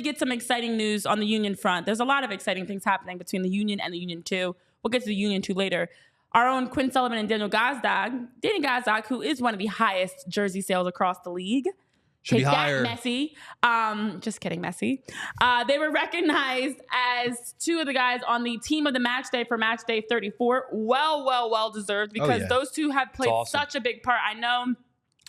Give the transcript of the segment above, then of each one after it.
get some exciting news on the Union front. There's a lot of exciting things happening between the Union and the Union 2. We'll get to the Union 2 later. Our own Quinn Sullivan and Daniel Gazdag. Danny Gazdag, who is one of the highest jersey sales across the league. Should be higher. Messi. Just kidding, Messi. They were recognized as two of the guys on the team of the match day for match day 34. Well deserved because those two have played such a big part. I know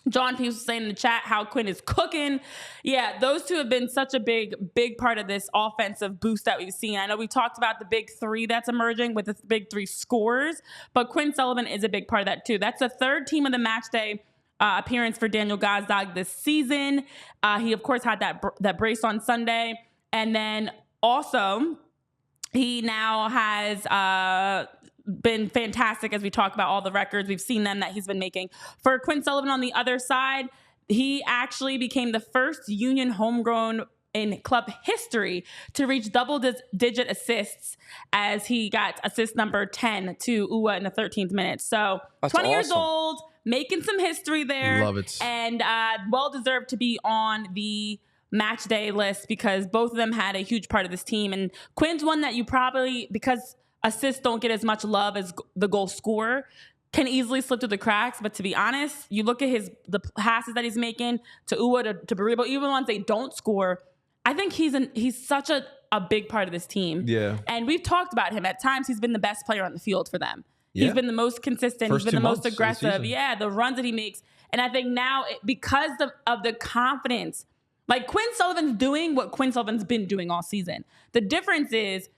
John P was saying in the chat how Quinn is cooking. Yeah, those two have been such a big part of this offensive boost that we've seen. I know we talked about the big three that's emerging with the big three scores, but Quinn Sullivan is a big part of that too. That's the third team of the match day appearance for Daniel Gazdag this season. He, of course, had that brace on Sunday. And then also, he now has been fantastic as we talk about all the records. We've seen them that he's been making. For Quinn Sullivan on the other side, he actually became the first Union homegrown in club history to reach double-digit assists as he got assist number 10 to Uwa in the 13th minute. So that's 20 years awesome. old, making some history there. Love it. And well-deserved to be on the match day list because both of them had a huge part of this team. And Quinn's one that you probably, because assists don't get as much love as the goal scorer, can easily slip through the cracks. But to be honest, you look at the passes that he's making to Uwa, to Baribo, even once they don't score, I think he's such a big part of this team. Yeah. And we've talked about him. At times, he's been the best player on the field for them. Yeah. He's been the most consistent. First he's been the most 2 months aggressive. Yeah, the runs that he makes. And I think now, because of the confidence, like Quinn Sullivan's doing what Quinn Sullivan's been doing all season. The difference is,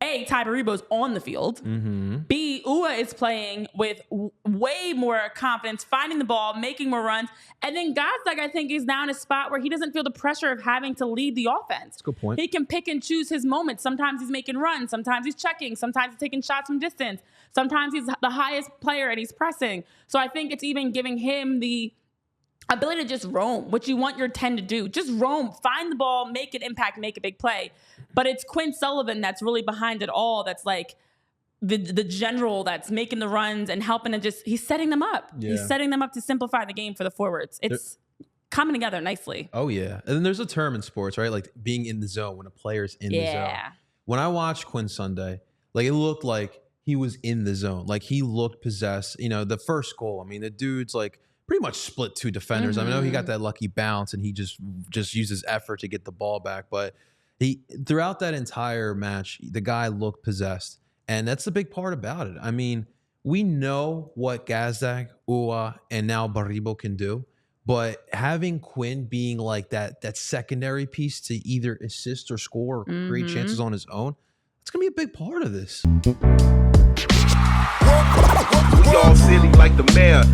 A, Ty Baribo's on the field. Mm-hmm. B, Uwa is playing with way more confidence, finding the ball, making more runs. And then Gazdag, I think, is now in a spot where he doesn't feel the pressure of having to lead the offense. That's a good point. He can pick and choose his moments. Sometimes he's making runs. Sometimes he's checking. Sometimes he's taking shots from distance. Sometimes he's the highest player and he's pressing. So I think it's even giving him the ability to just roam, what you want your 10 to do. Just roam, find the ball, make an impact, make a big play. But it's Quinn Sullivan that's really behind it all. That's like the general that's making the runs and helping to he's setting them up. Yeah. He's setting them up to simplify the game for the forwards. It's coming together nicely. Oh, yeah. And then there's a term in sports, right? Like being in the zone when a player's in the zone. When I watched Quinn Sunday, like it looked like he was in the zone. Like he looked possessed. You know, the first goal, I mean, the dude's like pretty much split 2 defenders. Mm-hmm. I know he got that lucky bounce and he just uses effort to get the ball back. But throughout that entire match, the guy looked possessed. And that's the big part about it. I mean, we know what Gazdag, Uwa, and now Baribo can do. But having Quinn being like that secondary piece to either assist or score or create chances on his own, it's going to be a big part of this. We all silly like the mayor.